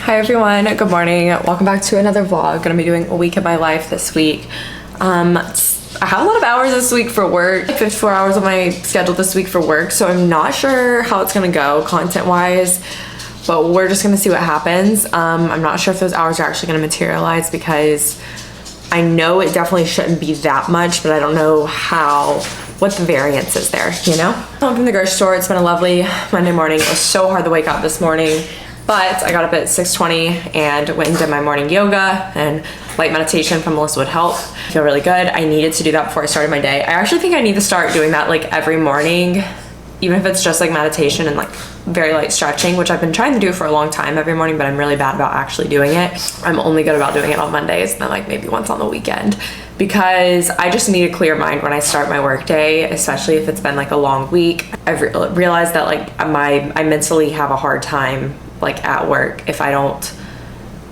Hi everyone, good morning. Welcome back to another vlog. Gonna be doing a week of my life this week. I have a lot of hours this week for work, 54 hours on my schedule this week for work, so I'm not sure how it's gonna go content wise, but we're just gonna see what happens. I'm not sure if those hours are actually gonna materialize because I know it definitely shouldn't be that much, but I don't know what the variance is there, you know? Home from the grocery store. It's been a lovely Monday morning. It was so hard to wake up this morning, but I got up at 6:20 and went and did my morning yoga and light meditation from Melissa Would Help. I feel really good. I needed to do that before I started my day. I actually think I need to start doing that like every morning, even if it's just like meditation and like very light stretching, which I've been trying to do for a long time every morning, but I'm really bad about actually doing it. I'm only good about doing it on Mondays and then like maybe once on the weekend, because I just need a clear mind when I start my work day, especially if it's been like a long week. I've realized that like I mentally have a hard time like at work if I don't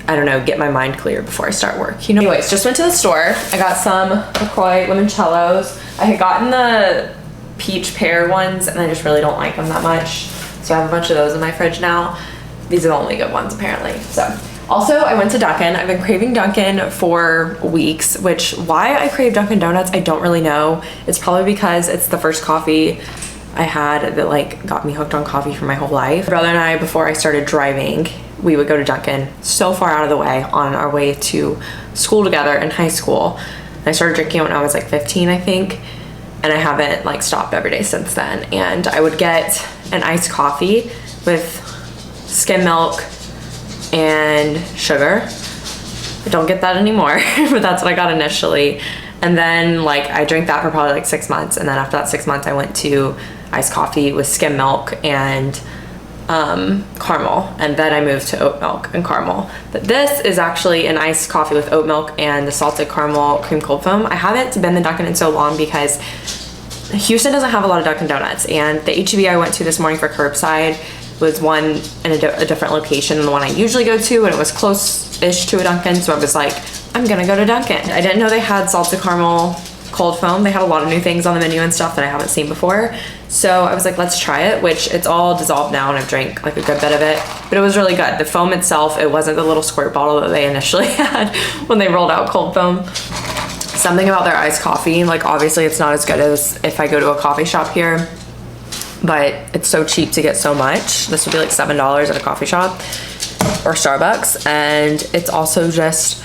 know, get my mind clear before I start work, you know? Anyways, just went to the store. I got some LaCroix limoncellos. I had gotten the peach pear ones and I just really don't like them that much. So I have a bunch of those in my fridge now. These are the only good ones apparently. So also I went to Dunkin'. I've been craving Dunkin' for weeks, which why I crave Dunkin' Donuts, I don't really know. It's probably because it's the first coffee I had that like got me hooked on coffee for my whole life. My brother and I, before I started driving, we would go to Dunkin' so far out of the way on our way to school together in high school. And I started drinking when I was like 15, I think. And I haven't like stopped every day since then. And I would get an iced coffee with skim milk and sugar. I don't get that anymore, but that's what I got initially. And then like I drank that for probably like 6 months. And then after that 6 months, I went to iced coffee with skim milk and caramel, and then I moved to oat milk and caramel. But this is actually an iced coffee with oat milk and the salted caramel cream cold foam. I haven't been to Dunkin' in so long because Houston doesn't have a lot of Dunkin' Donuts, and the HEB I went to this morning for curbside was one in a different location than the one I usually go to, and it was close-ish to a Dunkin', so I was like, I'm gonna go to Dunkin'. I didn't know they had salted caramel cold foam. They had a lot of new things on the menu and stuff that I haven't seen before. So I was like, let's try it, which it's all dissolved now and I've drank like a good bit of it, but it was really good. The foam itself, it wasn't the little squirt bottle that they initially had when they rolled out cold foam. Something about their iced coffee, like obviously it's not as good as if I go to a coffee shop here, but it's so cheap to get so much. This would be like $7 at a coffee shop or Starbucks. And it's also just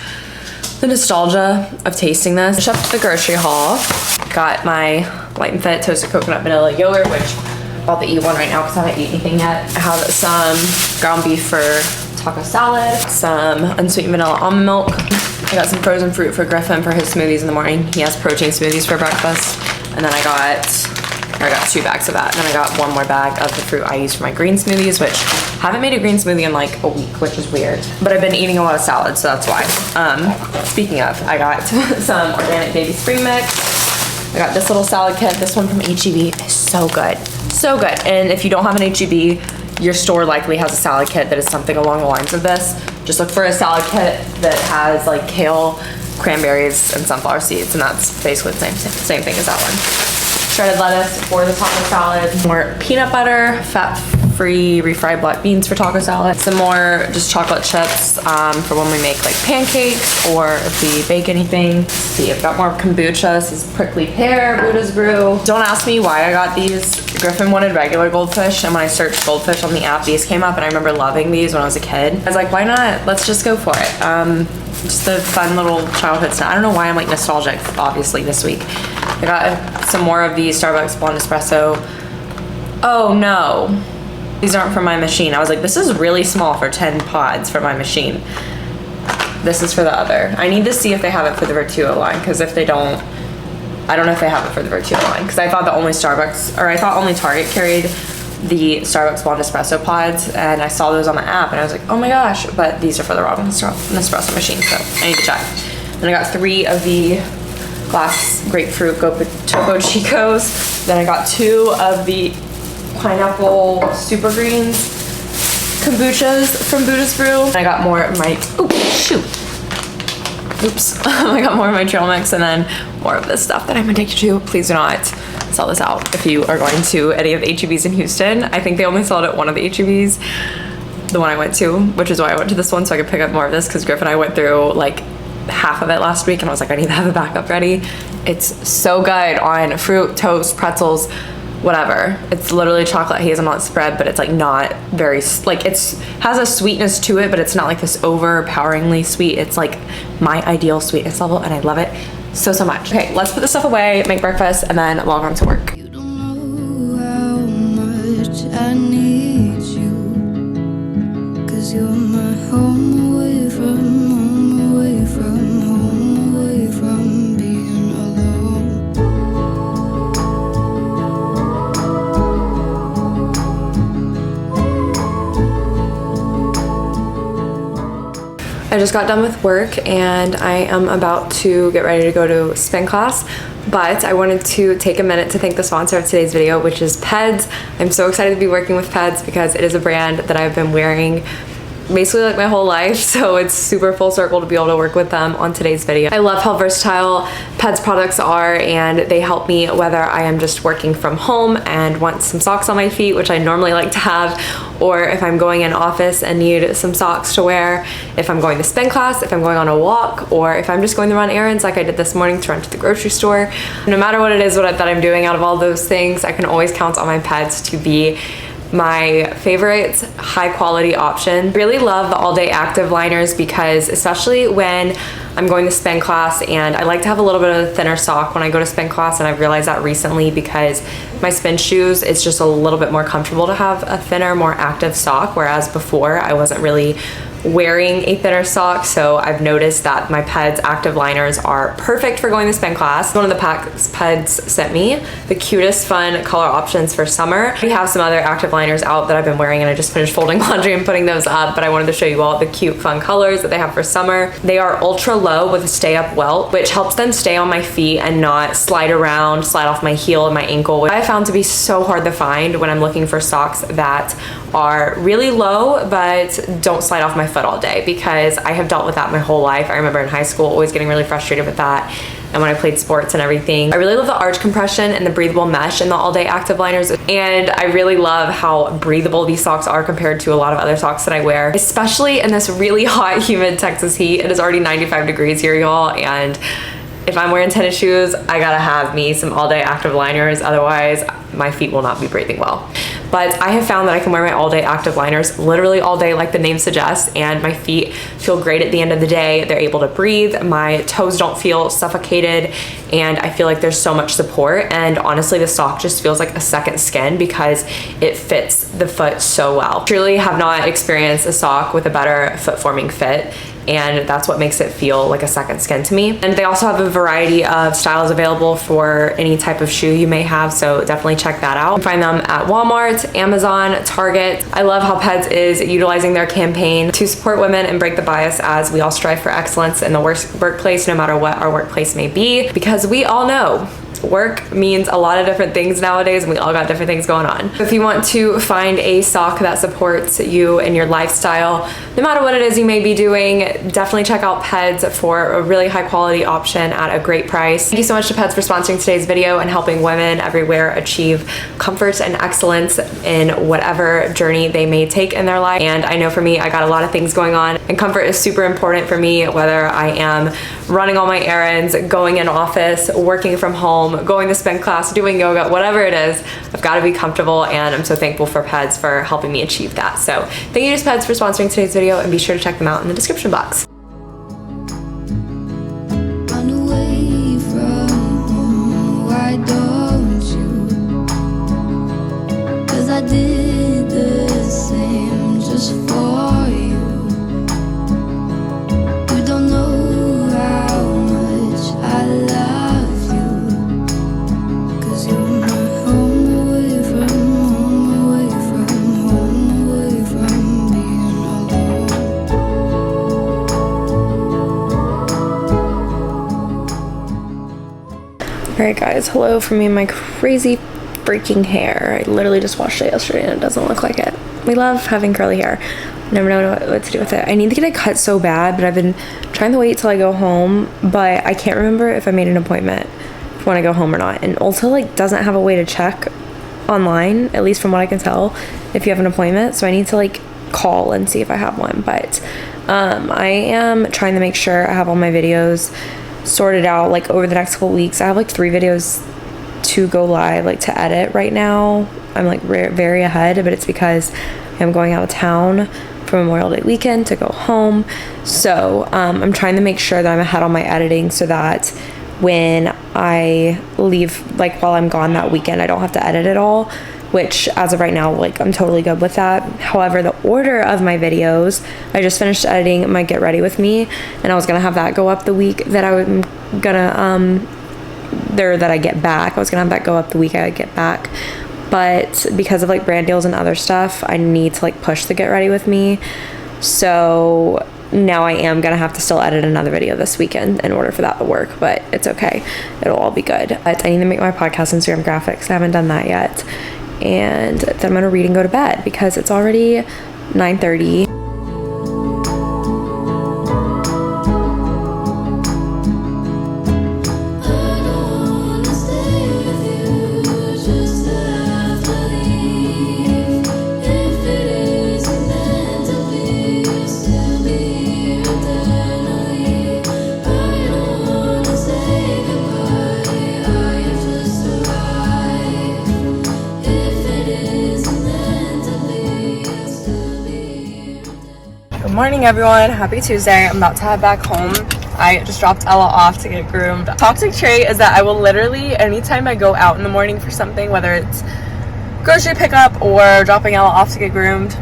the nostalgia of tasting this. I shopped at the grocery haul. Got my Light and Fit toasted coconut vanilla yogurt, which I'm about to eat one right now because I haven't eaten anything yet. I have some ground beef for taco salad, some unsweetened vanilla almond milk. I got some frozen fruit for Griffin for his smoothies in the morning. He has protein smoothies for breakfast. And then I got 2 bags of that. And then I got 1 more bag of the fruit I use for my green smoothies, which I haven't made a green smoothie in like a week, which is weird. But I've been eating a lot of salad, so that's why. Speaking of, I got some organic baby spring mix. I got this little salad kit. This one from HEB is so good. So good. And if you don't have an HEB, your store likely has a salad kit that is something along the lines of this. Just look for a salad kit that has like kale, cranberries, and sunflower seeds, and that's basically the same thing as that one. Shredded lettuce for the taco salad. More peanut butter, fat-free refried black beans for taco salad. Some more just chocolate chips for when we make like pancakes or if we bake anything. Let's see, I've got more kombucha. This is prickly pear, Buddha's brew. Don't ask me why I got these. Griffin wanted regular goldfish, and when I searched goldfish on the app, these came up, and I remember loving these when I was a kid. I was like, why not? Let's just go for it. Just a fun little childhood snack. I don't know why I'm like nostalgic, obviously, this week. I got some more of the Starbucks blonde espresso. Oh no, these aren't for my machine. I was like, this is really small for 10 pods for my machine. This is for the other. I need to see if they have it for the Vertuo line, because if they don't, I don't know if they have it for the Vertuo line, because I thought only Target carried the Starbucks blonde espresso pods, and I saw those on the app and I was like, oh my gosh, but these are for the wrong Nespresso machine, so I need to check. And I got 3 of the glass grapefruit Topo Chicos. Then I got 2 of the pineapple super greens kombuchas from Buddha's Brew. And I got more of my, I got more of my trail mix, and then more of this stuff that I'm addicted to. Please do not sell this out if you are going to any of the HEBs in Houston. I think they only sell it at one of the HEBs. the one I went to, which is why I went to this one, so I could pick up more of this, because Griff and I went through like half of it last week and I was like, I need to have a backup ready. It's so good on fruit, toast, pretzels, whatever. It's literally chocolate hazelnut spread, but it's like not very, like it's has a sweetness to it, but it's not like this overpoweringly sweet. It's like my ideal sweetness level and I love it so much. Okay, let's put this stuff away, make breakfast, and then log on to work. You don't know how much I need you, 'cause you're my home away from home, away from home, away from being alone. I just got done with work and I am about to get ready to go to spin class, but I wanted to take a minute to thank the sponsor of today's video, which is Peds. I'm so excited to be working with Peds because it is a brand that I've been wearing basically like my whole life, so it's super full circle to be able to work with them on today's video. I love how versatile Peds products are, and they help me whether I am just working from home and want some socks on my feet, which I normally like to have, or if I'm going in office and need some socks to wear, if I'm going to spin class, if I'm going on a walk, or if I'm just going to run errands like I did this morning to run to the grocery store. No matter what it is that I'm doing out of all those things, I can always count on my Peds to be my favorite high quality option. Really love the all day active liners because especially when I'm going to spin class, and I like to have a little bit of a thinner sock when I go to spin class, and I've realized that recently because my spin shoes, it's just a little bit more comfortable to have a thinner, more active sock, whereas before I wasn't really wearing a thinner sock. So I've noticed that my Peds active liners are perfect for going to spin class. One of the packs Peds sent me the cutest fun color options for summer. We have some other active liners out that I've been wearing, and I just finished folding laundry and putting those up, but I wanted to show you all the cute fun colors that they have for summer. They are ultra low with a stay up welt, which helps them stay on my feet and not slide around, slide off my heel and my ankle, which I found to be so hard to find when I'm looking for socks that are really low but don't slide off my foot all day, because I have dealt with that my whole life. I remember in high school always getting really frustrated with that, and when I played sports and everything. I really love the arch compression and the breathable mesh in the all day active liners, and I really love how breathable these socks are compared to a lot of other socks that I wear, especially in this really hot humid Texas heat. It is already 95 degrees here, y'all, and if I'm wearing tennis shoes, I gotta have me some all day active liners, otherwise my feet will not be breathing well. But I have found that I can wear my all day active liners literally all day like the name suggests, and my feet feel great at the end of the day. They're able to breathe, my toes don't feel suffocated, and I feel like there's so much support. And honestly, the sock just feels like a second skin because it fits the foot so well. Truly have not experienced a sock with a better foot forming fit, and that's what makes it feel like a second skin to me. And they also have a variety of styles available for any type of shoe you may have, so definitely check that out. You can find them at Walmart, Amazon, Target. I love how Peds is utilizing their campaign to support women and break the bias as we all strive for excellence in the workplace, no matter what our workplace may be, because we all know work means a lot of different things nowadays, and we all got different things going on. If you want to find a sock that supports you and your lifestyle, no matter what it is you may be doing, definitely check out Peds for a really high quality option at a great price. Thank you so much to Peds for sponsoring today's video and helping women everywhere achieve comfort and excellence in whatever journey they may take in their life. And I know for me, I got a lot of things going on, and comfort is super important for me, whether I am running all my errands, going in office, working from home, going to spin class, doing yoga, whatever it is, I've got to be comfortable, and I'm so thankful for Peds for helping me achieve that. So thank you to Peds for sponsoring today's video, and be sure to check them out in the description box. Run away from home, why don't you? 'Cause I did the same just for you. You don't know how much I love you, 'cause you're my home away from home, away from home, away from being alone. Alright guys, hello from me and my crazy freaking hair. I literally just washed it yesterday and it doesn't look like it. We love having curly hair. Never know what to do with it. I need to get it cut so bad, but I've been trying to wait till I go home, but I can't remember if I made an appointment when I go home or not. And Ulta like doesn't have a way to check online, at least from what I can tell, if you have an appointment. So I need to like call and see if I have one, but I am trying to make sure I have all my videos sorted out like over the next couple weeks. I have like 3 videos to go live, like to edit right now. I'm like very ahead, but it's because I'm going out of town for Memorial Day weekend to go home. So I'm trying to make sure that I'm ahead on my editing so that when I leave, like while I'm gone that weekend, I don't have to edit it all, which as of right now, like I'm totally good with that. However, the order of my videos, I just finished editing my Get Ready With Me, and I was gonna have that go up the week that I'm gonna that I get back. I was gonna have that go up the week I get back, but because of like brand deals and other stuff, I need to like push the Get Ready With Me. So now I am gonna have to still edit another video this weekend in order for that to work, but it's okay, it'll all be good. But I need to make my podcast Instagram graphics. I haven't done that yet, and then I'm gonna read and go to bed because it's already 9:30. Good morning, everyone. Happy Tuesday. I'm about to head back home. I just dropped Ella off to get groomed. Toxic trait is that I will literally, anytime I go out in the morning for something, whether it's grocery pickup or dropping Ella off to get groomed,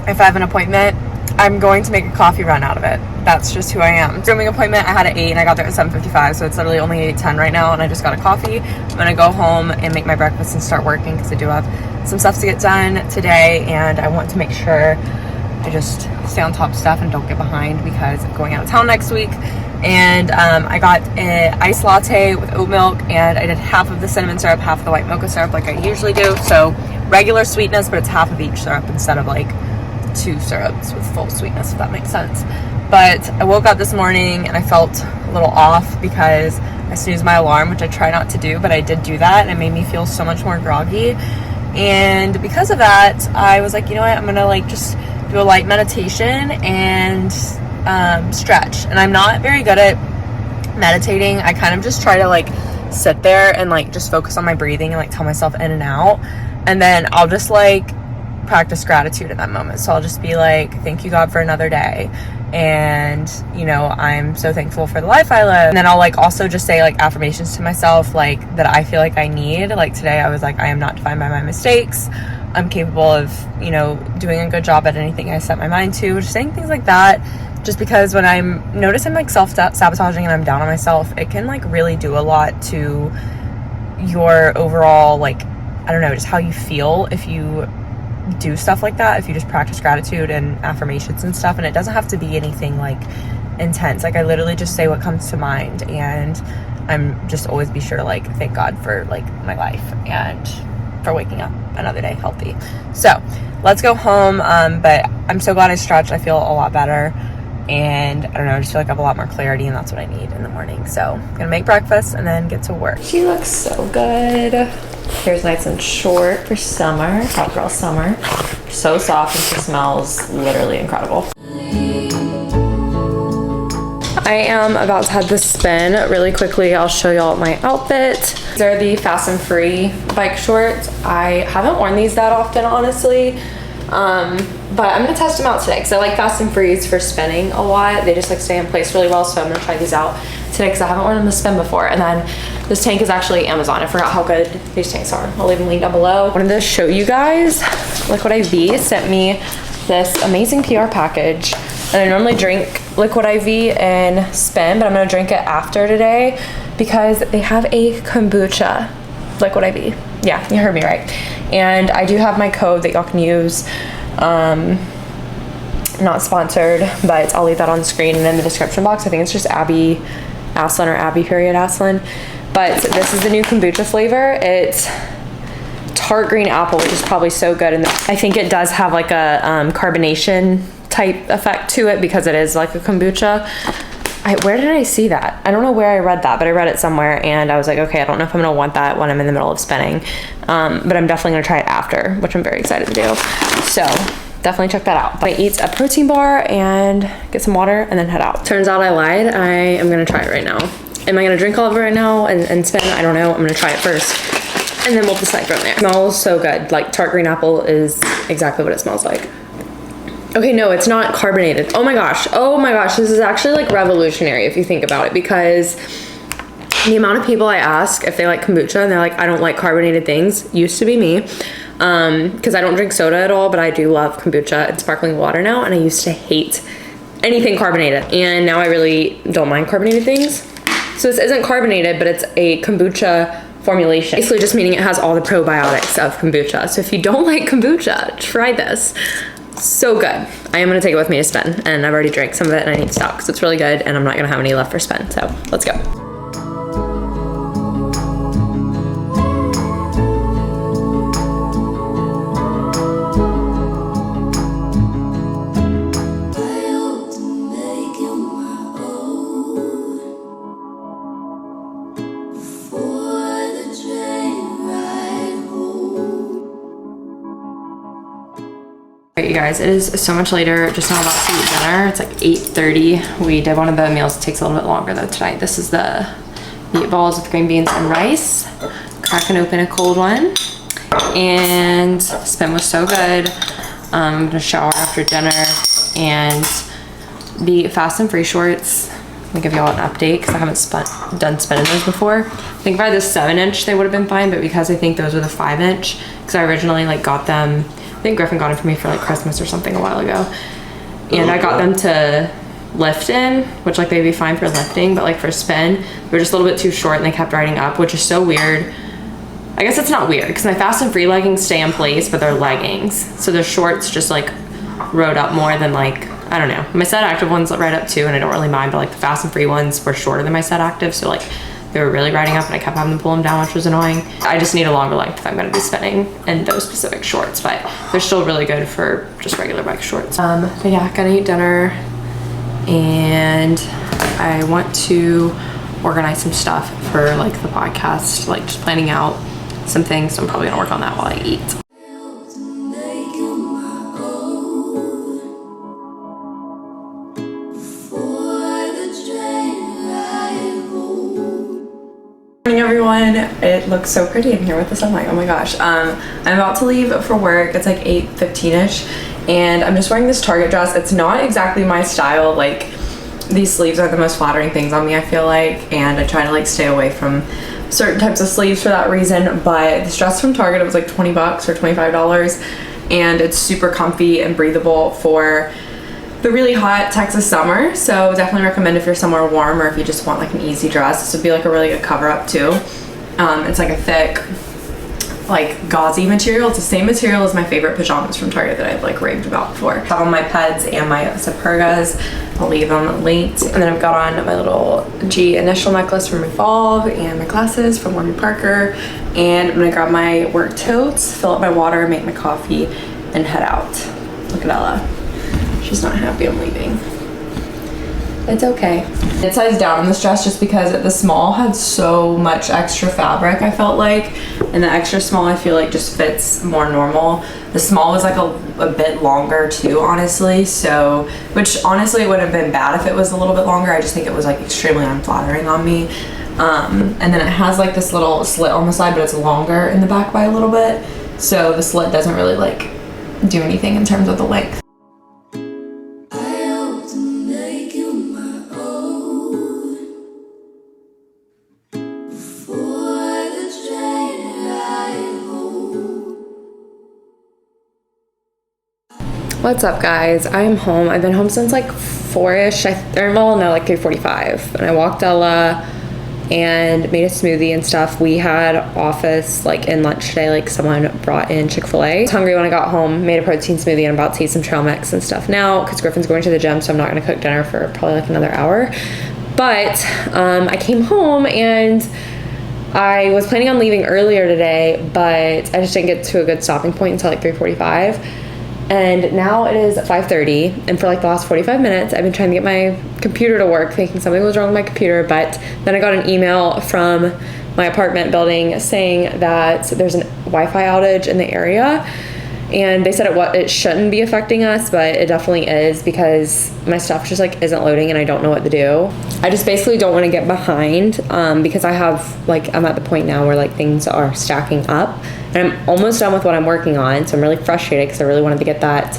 if I have an appointment, I'm going to make a coffee run out of it. That's just who I am. Grooming appointment, I had at 8 and I got there at 7:55, so it's literally only 8:10 right now, and I just got a coffee. I'm gonna go home and make my breakfast and start working because I do have some stuff to get done today, and I want to make sure I just stay on top of stuff and don't get behind because I'm going out of town next week. And I got an iced latte with oat milk, and I did half of the cinnamon syrup, half of the white mocha syrup like I usually do. So regular sweetness, but it's half of each syrup instead of like 2 syrups with full sweetness, if that makes sense. But I woke up this morning and I felt a little off because I snoozed my alarm, which I try not to do, but I did do that, and it made me feel so much more groggy. And because of that, I was like, you know what, I'm gonna like just do a light meditation and stretch. And I'm not very good at meditating. I kind of just try to like sit there and like just focus on my breathing and like tell myself in and out, and then I'll just like practice gratitude in that moment. So I'll just be like, thank you God for another day, and you know, I'm so thankful for the life I live. And then I'll like also just say like affirmations to myself like that I feel like I need. Like today I was like, I am not defined by my mistakes. I'm capable of, you know, doing a good job at anything I set my mind to. Just saying things like that, just because when I'm noticing like self-sabotaging and I'm down on myself, it can like really do a lot to your overall, like, I don't know, just how you feel if you do stuff like that, if you just practice gratitude and affirmations and stuff. And it doesn't have to be anything like intense. Like I literally just say what comes to mind, and I'm just always be sure to like thank God for like my life and for waking up another day healthy. So let's go home. But I'm so glad I stretched. I feel a lot better, and I don't know, I just feel like I have a lot more clarity, and that's what I need in the morning. So I'm gonna make breakfast and then get to work. She looks so good. Hair's nice and short for summer, hot girl summer. So soft, and she smells literally incredible. I am about to head to spin really quickly. I'll show y'all my outfit. These are the Fast and Free bike shorts. I haven't worn these that often, honestly. But I'm gonna test them out today because I like Fast and Frees for spinning a lot. They just like stay in place really well, so I'm gonna try these out today because I haven't worn them to spin before. And then this tank is actually Amazon. I forgot how good these tanks are. I'll leave them linked down below. I wanted to show you guys, Liquid IV sent me this amazing PR package. And I normally drink Liquid IV and spin, but I'm gonna drink it after today because they have a kombucha Liquid IV. Yeah, you heard me right. And I do have my code that y'all can use. Not sponsored, but I'll leave that on screen and in the description box. I think it's just AAPI Asselin, or AAPI period Asselin. But this is the new kombucha flavor. It's tart green apple, which is probably so good. And I think it does have like a carbonation type effect to it because it is like a kombucha. Where did I see that? I don't know where I read that, but I read it somewhere, and I was like, okay, I don't know if I'm gonna want that when I'm in the middle of spinning, but I'm definitely gonna try it after, which I'm very excited to do. So definitely check that out. I eat a protein bar and get some water and then head out. Turns out I lied. I am gonna try it right now. Am I gonna drink all of it right now and spin? I don't know. I'm gonna try it first and then we'll decide from there. It smells so good. Like tart green apple is exactly what it smells like. Okay, no, it's not carbonated. Oh my gosh, this is actually like revolutionary if you think about it, because the amount of people I ask if they like kombucha and they're like, I don't like carbonated things, used to be me, because I don't drink soda at all, but I do love kombucha and sparkling water now, and I used to hate anything carbonated, and now I really don't mind carbonated things. So this isn't carbonated, but it's a kombucha formulation, basically just meaning it has all the probiotics of kombucha. So if you don't like kombucha, try this. So good. I am gonna take it with me to spin, and I've already drank some of it and I need to stop because it's really good and I'm not gonna have any left for spin. So let's go. Alright, you guys, it is so much later, just now about to eat dinner. It's like 8:30. We did one of the meals. It takes a little bit longer though tonight. This is the meatballs with green beans and rice. Cracking open a cold one. And spin was so good. I'm gonna shower after dinner, and the fast and free shorts, I'm gonna give y'all an update because I haven't done spinning those before. I think if I had the 7-inch they would have been fine, but because I think those are the 5-inch, because I originally like got them, I think Griffin got it for me for like Christmas or something a while ago, and I got them to lift in, which like they'd be fine for lifting, but like for spin they were just a little bit too short and they kept riding up, which is so weird. I guess it's not weird because my fast and free leggings stay in place, but they're leggings, so the shorts just like rode up more than like, I don't know. My set active ones ride up too, and I don't really mind, but like the fast and free ones were shorter than my set active, so like they were really riding up and I kept having to pull them down, which was annoying. I just need a longer length if I'm gonna be spinning in those specific shorts, but they're still really good for just regular bike shorts. But yeah, gonna eat dinner, and I want to organize some stuff for like the podcast, like just planning out some things, so I'm probably gonna work on that while I eat. Everyone, it looks so pretty in here with the sunlight. Oh my gosh. I'm about to leave for work. It's like 8:15ish, and I'm just wearing this Target dress. It's not exactly my style. Like, these sleeves are the most flattering things on me, I feel like, and I try to like stay away from certain types of sleeves for that reason. But this dress from Target, it was like 20 bucks or $25, and it's super comfy and breathable for the really hot Texas summer, so definitely recommend if you're somewhere warm or if you just want like an easy dress. This would be like a really good cover up too. It's like a thick, like gauzy material. It's the same material as my favorite pajamas from Target that I've like raved about before. I have on my peds and my Supergas. I'll leave them linked. And then I've got on my little G initial necklace from Revolve and my glasses from Warby Parker. And I'm gonna grab my work totes, fill up my water, make my coffee, and head out. Look at Ella. She's not happy I'm leaving. It's okay. It sized down in this dress just because the small had so much extra fabric, I felt like, and the extra small I feel like just fits more normal. The small was like a bit longer too, honestly, so, which honestly it wouldn't have been bad if it was a little bit longer. I just think it was like extremely unflattering on me. And then it has like this little slit on the side, but it's longer in the back by a little bit, so the slit doesn't really like do anything in terms of the length. What's up, guys? I'm home. I've been home since like 4-ish, like 3:45, and I walked Ella and made a smoothie and stuff. We had office like in lunch today, like someone brought in Chick-fil-A. I was hungry when I got home, made a protein smoothie, and I'm about to eat some trail mix and stuff now because Griffin's going to the gym, so I'm not gonna cook dinner for probably like another hour. But I came home and I was planning on leaving earlier today, but I just didn't get to a good stopping point until like 3:45. And now it is 5:30, and for like the last 45 minutes I've been trying to get my computer to work, thinking something was wrong with my computer, but then I got an email from my apartment building saying that there's a Wi-Fi outage in the area, And they said it shouldn't be affecting us, but it definitely is, because my stuff just like isn't loading and I don't know what to do. I just basically don't want to get behind because I have like, I'm at the point now where like things are stacking up and I'm almost done with what I'm working on. So I'm really frustrated because I really wanted to get that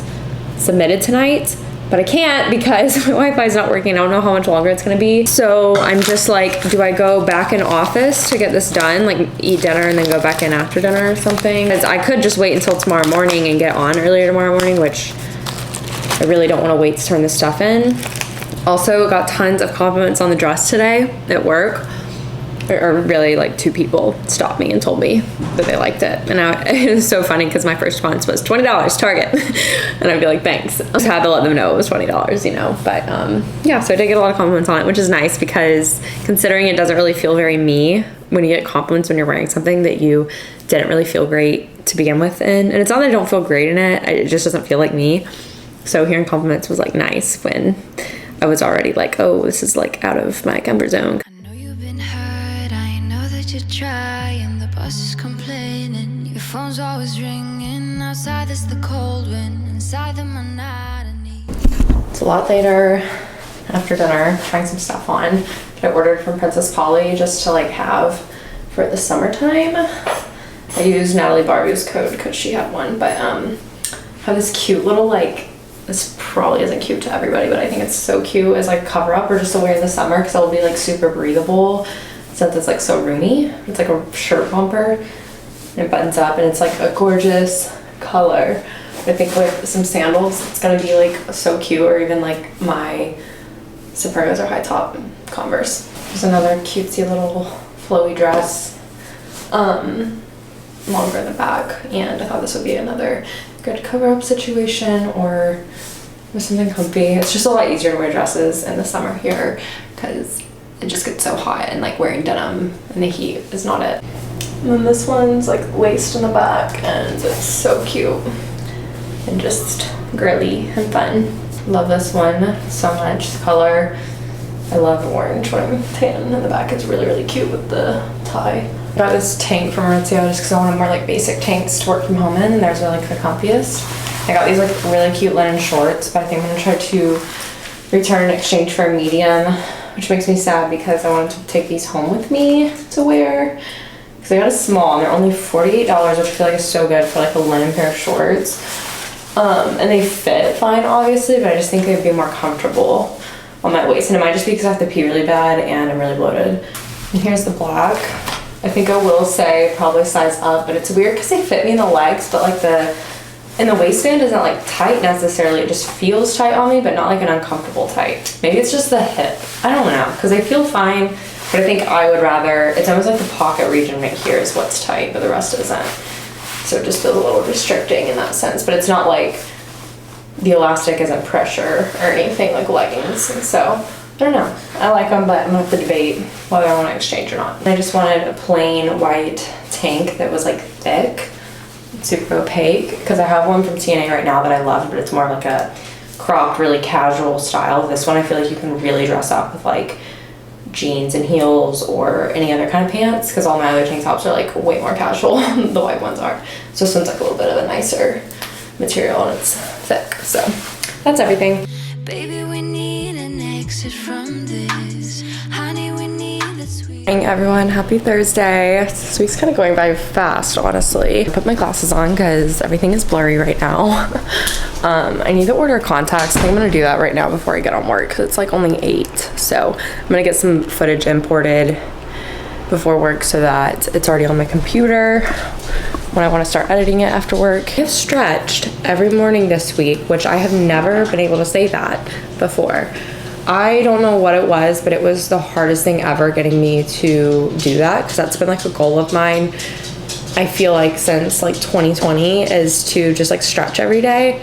submitted tonight, but I can't because my Wi-Fi is not working. I don't know how much longer it's gonna be. So I'm just like, do I go back in office to get this done, like eat dinner and then go back in after dinner or something? Because I could just wait until tomorrow morning and get on earlier tomorrow morning, which I really don't want to wait to turn this stuff in. Also got tons of compliments on the dress today at work. Or really like 2 people stopped me and told me that they liked it. And it was so funny because my first response was $20 Target. And I'd be like, thanks. I just had to let them know it was $20, you know. But yeah, so I did get a lot of compliments on it, which is nice because considering it doesn't really feel very me when you get compliments when you're wearing something that you didn't really feel great to begin with in. And it's not that I don't feel great in it, it just doesn't feel like me. So hearing compliments was like nice when I was already like, oh, this is like out of my comfort zone. You try and the boss is complaining. Your phone's always ringing. Outside there's the cold wind. Inside the monotony. It's a lot later after dinner, trying some stuff on that I ordered from Princess Polly just to like have for the summertime. I used Natalie Barbu's code because she had one, but have this cute little like, this probably isn't cute to everybody, but I think it's so cute as like cover up or just to wear in the summer because it'll be like super breathable. Since it's like so roomy, it's like a shirt bumper and it buttons up and it's like a gorgeous color. I think with some sandals it's gonna be like so cute, or even like my Supremes or high top Converse. There's another cutesy little flowy dress, longer in the back, and I thought this would be another good cover up situation or with something comfy. It's just a lot easier to wear dresses in the summer here because it just gets so hot, and like wearing denim in the heat is not it. And then this one's like laced in the back and it's so cute and just girly and fun. Love this one so much, the color. I love orange when I'm tan, and the back is really, really cute with the tie. I got this tank from Maurizio just because I wanted more like basic tanks to work from home in, and theirs are like the comfiest. I got these like really cute linen shorts, but I think I'm gonna try to return and exchange for a medium, which makes me sad because I wanted to take these home with me to wear. Because I got a small and they're only $48, which I feel like is so good for like a linen pair of shorts. And they fit fine, obviously, but I just think they'd be more comfortable on my waist. And it might just be because I have to pee really bad and I'm really bloated. And here's the black. I think I will say probably size up, but it's weird because they fit me in the legs, but like the waistband isn't like tight necessarily. It just feels tight on me, but not like an uncomfortable tight. Maybe it's just the hip. I don't know, because they feel fine, but I think I would rather, it's almost like the pocket region right here is what's tight, but the rest isn't. So it just feels a little restricting in that sense, but it's not like the elastic isn't pressure or anything like leggings. And so I don't know. I like them, but I'm gonna have to debate whether I want to exchange or not. I just wanted a plain white tank that was like thick, super opaque, because I have one from TNA right now that I love, but it's more like a cropped, really casual style. This one I feel like you can really dress up with like jeans and heels or any other kind of pants, because all my other tank tops are like way more casual. The white ones are. So this one's like a little bit of a nicer material and it's thick. So that's everything. Baby, we need an exit from this. Honey, we need that sweet. Hey everyone, happy Thursday. This week's kind of going by fast, honestly. I put my glasses on because everything is blurry right now. I need to order contacts. I think I'm gonna do that right now before I get on work because it's like only 8. So I'm gonna get some footage imported before work so that it's already on my computer when I want to start editing it after work. I've stretched every morning this week, which I have never been able to say that before. I don't know what it was, but it was the hardest thing ever getting me to do that, because that's been like a goal of mine, I feel like, since like 2020, is to just like stretch every day.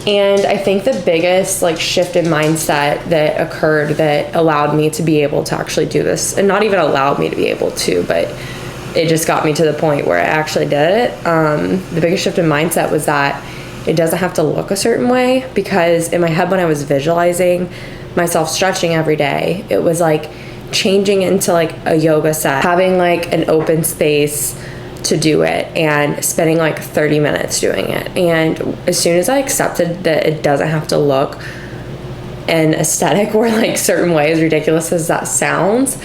And I think the biggest like shift in mindset that occurred that allowed me to be able to actually do this, and not even allowed me to be able to, but it just got me to the point where I actually did it. The biggest shift in mindset was that it doesn't have to look a certain way, because in my head when I was visualizing myself stretching every day, it was like changing into like a yoga set, having like an open space to do it and spending like 30 minutes doing it. And as soon as I accepted that it doesn't have to look an aesthetic or like certain way, as ridiculous as that sounds,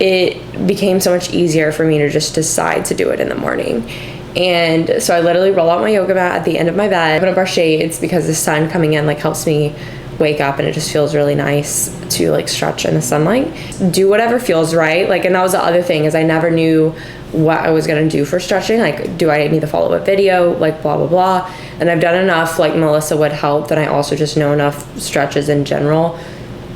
it became so much easier for me to just decide to do it in the morning. And so I literally roll out my yoga mat at the end of my bed, open up our shades because the sun coming in like helps me wake up, and it just feels really nice to like stretch in the sunlight. Do whatever feels right. Like, and that was the other thing, is I never knew what I was gonna do for stretching. Like, do I need to follow a video, like blah blah blah. And I've done enough, like Melissa would help, that I also just know enough stretches in general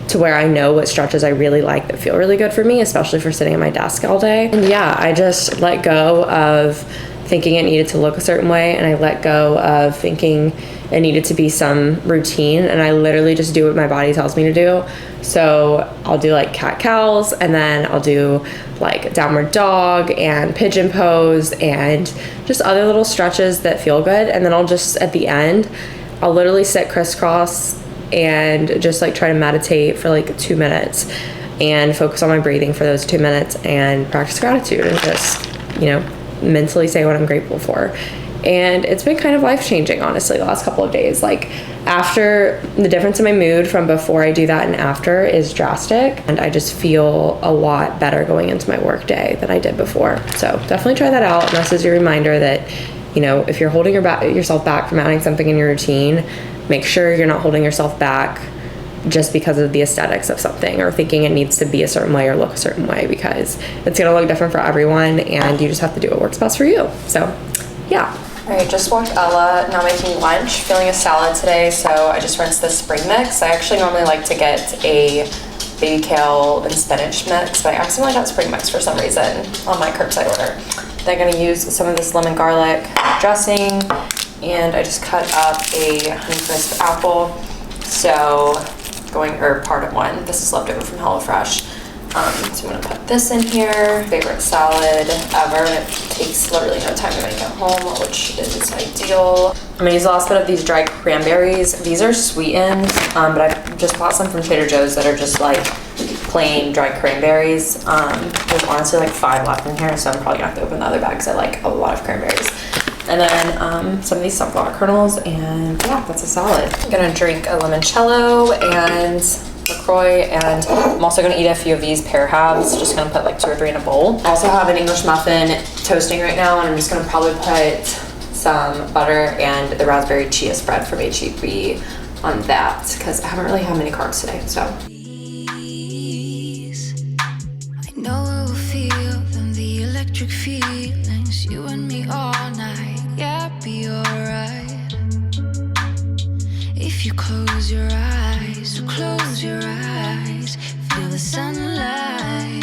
to where I know what stretches I really like that feel really good for me, especially for sitting at my desk all day. And yeah, I just let go of thinking it needed to look a certain way, and I let go of thinking it needed to be some routine, and I literally just do what my body tells me to do. So I'll do like cat cows, and then I'll do like downward dog and pigeon pose and just other little stretches that feel good. And then I'll just, at the end, I'll literally sit crisscross and just like try to meditate for like 2 minutes and focus on my breathing for those 2 minutes and practice gratitude and just, you know, mentally say what I'm grateful for. And it's been kind of life-changing, honestly, the last couple of days. Like, after, the difference in my mood from before I do that and after is drastic, and I just feel a lot better going into my work day than I did before. So definitely try that out. And this is your reminder that, you know, if you're holding yourself back from adding something in your routine, make sure you're not holding yourself back just because of the aesthetics of something or thinking it needs to be a certain way or look a certain way, because it's gonna look different for everyone, and you just have to do what works best for you. So yeah. All right, just walked Ella, now making lunch, feeling a salad today, so I just rinsed the spring mix. I actually normally like to get a baby kale and spinach mix, but I accidentally got spring mix for some reason on my curbside order. Then I'm gonna use some of this lemon garlic dressing, and I just cut up a Honeycrisp apple. So part of one. This is leftover from HelloFresh. So I'm gonna put this in here. Favorite salad ever, and it takes literally no time to make at home, which is ideal. I'm gonna use the last bit of these dried cranberries. These are sweetened, but I just bought some from Trader Joe's that are just like plain dried cranberries. There's honestly like 5 left in here, so I'm probably gonna have to open the other bag because I like a lot of cranberries. And then some of these sunflower kernels, and yeah, that's a salad. I'm gonna drink a limoncello and LaCroix, and I'm also gonna eat a few of these pear halves. Just gonna put like 2 or 3 in a bowl. I also have an English muffin toasting right now, and I'm just gonna probably put some butter and the raspberry chia spread from AAPI on that, because I haven't really had many carbs today, so. I know it will feel them, the electric feelings, you and me all night, yeah, be alright. If you close your eyes, so close your eyes, feel the sunlight,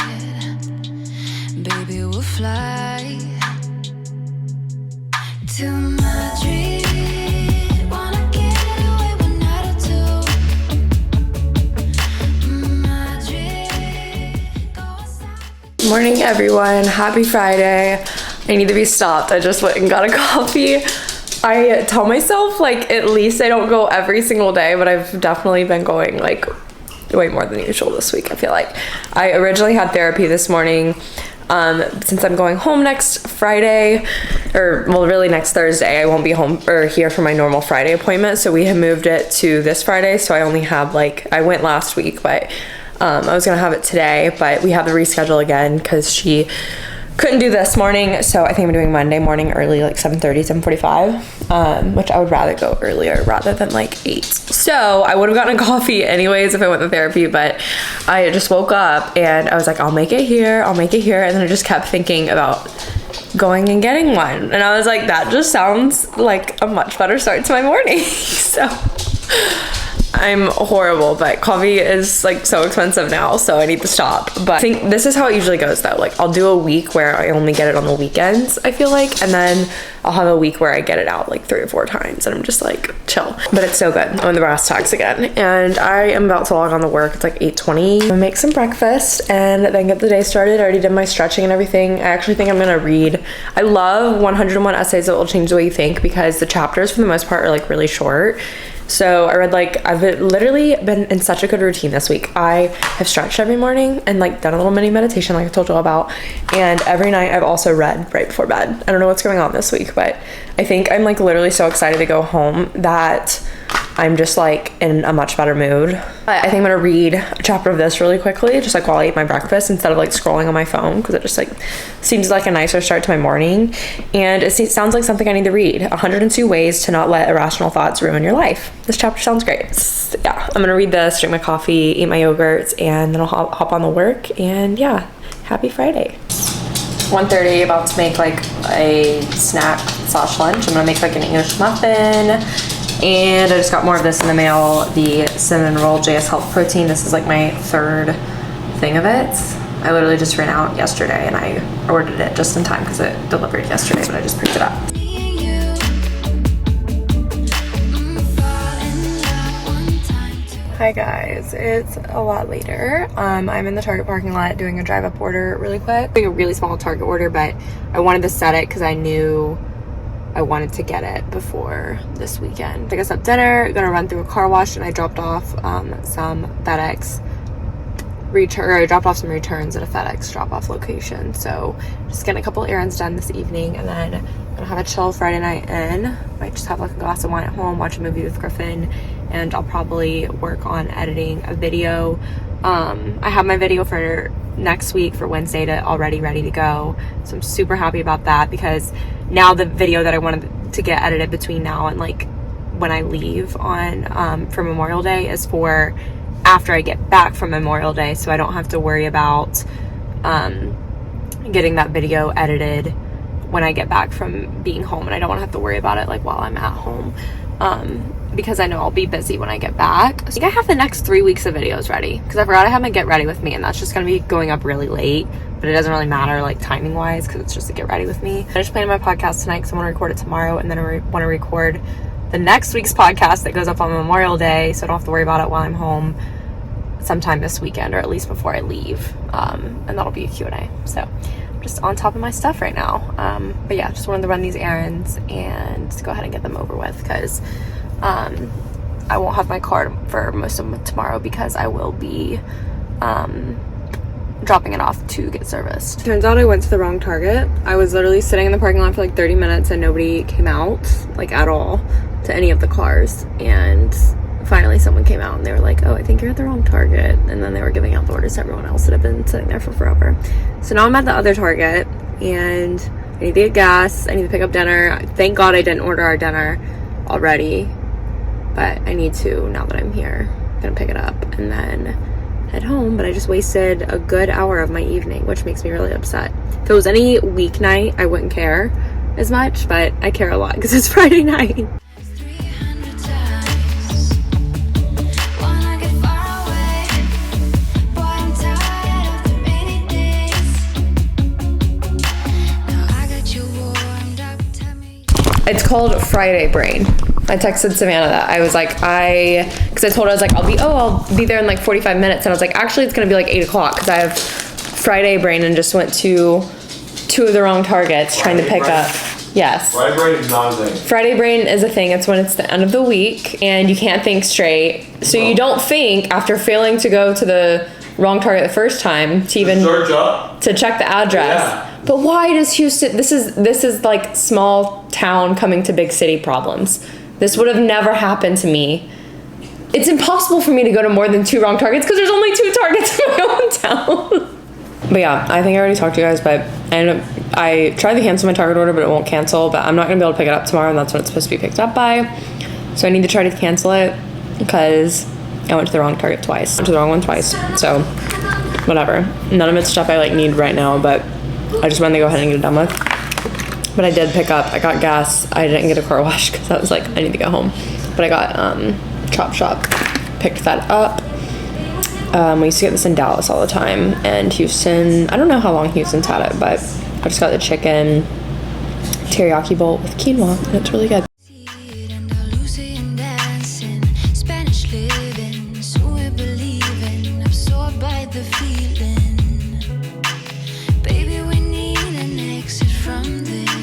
baby, we'll fly to Madrid. Wanna get away one night or two. Madrid, go outside. Morning, everyone. Happy Friday. I need to be stopped. I just went and got a coffee. I tell myself like at least I don't go every single day, but I've definitely been going like way more than usual this week, I feel like. I originally had therapy this morning. Since I'm going home next Friday, or well, really next Thursday, I won't be home or here for my normal Friday appointment. So we have moved it to this Friday. So I only have like, I went last week, but I was gonna have it today, but we have to reschedule again because she couldn't do this morning. So I think I'm doing Monday morning early, like 7:30, 7:45, which I would rather go earlier rather than like 8. So I would have gotten a coffee anyways if I went to therapy, but I just woke up and I was like, I'll make it here. And then I just kept thinking about going and getting one. And I was like, that just sounds like a much better start to my morning. So I'm horrible, but coffee is like so expensive now, so I need to stop. But I think this is how it usually goes though. Like I'll do a week where I only get it on the weekends, I feel like, and then I'll have a week where I get it out like 3 or 4 times and I'm just like chill. But it's so good. I'm in the brass tacks again, and I am about to log on to work. It's like 8:20. I'm gonna make some breakfast and then get the day started. I already did my stretching and everything. I actually think I'm gonna read. I love 101 Essays That Will Change the Way You Think, because the chapters for the most part are like really short. So I read I've literally been in such a good routine this week. I have stretched every morning and done a little mini meditation like I told you all about. And every night I've also read right before bed. I don't know what's going on this week, but I think I'm literally so excited to go home that I'm just in a much better mood. I think I'm gonna read a chapter of this really quickly, just while I eat my breakfast instead of scrolling on my phone, because it just seems like a nicer start to my morning. And it sounds like something I need to read. 102 Ways to Not Let Irrational Thoughts Ruin Your Life. This chapter sounds great. So, yeah, I'm gonna read this, drink my coffee, eat my yogurts, and then I'll hop on the work. And yeah, happy Friday. 1:30, about to make a snack / lunch. I'm gonna make an English muffin. And I just got more of this in the mail, the cinnamon roll JS Health Protein. This is my third thing of it. I literally just ran out yesterday and I ordered it just in time because it delivered yesterday, but I just picked it up. Hi guys, it's a lot later. I'm in the Target parking lot doing a drive-up order really quick. Doing a really small Target order, but I wanted to set it because I knew I wanted to get it before this weekend. I guess up dinner, gonna run through a car wash, and I dropped off some FedEx I dropped off some returns at a FedEx drop-off location. So just getting a couple errands done this evening, and then gonna have a chill Friday night in. Might just have a glass of wine at home, watch a movie with Griffin, and I'll probably work on editing a video. I have my video for next week for Wednesday already ready to go, so I'm super happy about that, because now the video that I wanted to get edited between now and when I leave on for Memorial Day is for after I get back from Memorial Day, so I don't have to worry about getting that video edited when I get back from being home, and I don't want to have to worry about it while I'm at home, because I know I'll be busy when I get back. I think I have the next 3 weeks of videos ready, because I forgot I have my get ready with me, and that's just going to be going up really late, but it doesn't really matter timing wise, because it's just a get ready with me. I just planned my podcast tonight because I want to record it tomorrow, and then I want to record the next week's podcast that goes up on Memorial Day, so I don't have to worry about it while I'm home sometime this weekend, or at least before I leave, and that'll be a Q&A. So I'm just on top of my stuff right now, but yeah, just wanted to run these errands and go ahead and get them over with, because I won't have my car for most of tomorrow, because I will be dropping it off to get serviced. Turns out I went to the wrong Target. I was literally sitting in the parking lot for 30 minutes and nobody came out at all to any of the cars, and finally someone came out and they were like, oh, I think you're at the wrong Target, and then they were giving out the orders to everyone else that had been sitting there for forever. So now I'm at the other Target, and I need to get gas, I need to pick up dinner. Thank God I didn't order our dinner already, but I need to now that I'm here. I'm gonna pick it up and then head home, but I just wasted a good hour of my evening, which makes me really upset. If it was any weeknight, I wouldn't care as much, but I care a lot because it's Friday night. It's called Friday Brain. I texted Savannah that. I was because I told her, I'll be there in 45 minutes. And I was actually it's gonna be 8 o'clock because I have Friday Brain and just went to 2 of the wrong Targets trying to pick up. Yes. Friday Brain is not a thing. Friday Brain is a thing. It's when it's the end of the week and you can't think straight. So you don't think after failing to go to the wrong Target the first time to even search up to check the address. Yeah. But why does Houston, this is small town coming to big city problems. This would have never happened to me. It's impossible for me to go to more than 2 wrong Targets because there's only 2 Targets in my own town. But yeah, I think I already talked to you guys, but I tried to cancel my Target order, but it won't cancel, but I'm not gonna be able to pick it up tomorrow, and that's when it's supposed to be picked up by. So I need to try to cancel it because I went to the wrong Target twice. I went to the wrong one twice. So whatever. None of it's stuff I need right now, but I just wanted to go ahead and get it done with. But I did pick up, I got gas. I didn't get a car wash because I was I need to go home. But I got Chop Shop, picked that up. We used to get this in Dallas all the time. And Houston, I don't know how long Houston's had it, but I just got the chicken teriyaki bowl with quinoa, and it's really good. Baby, we need an exit from this.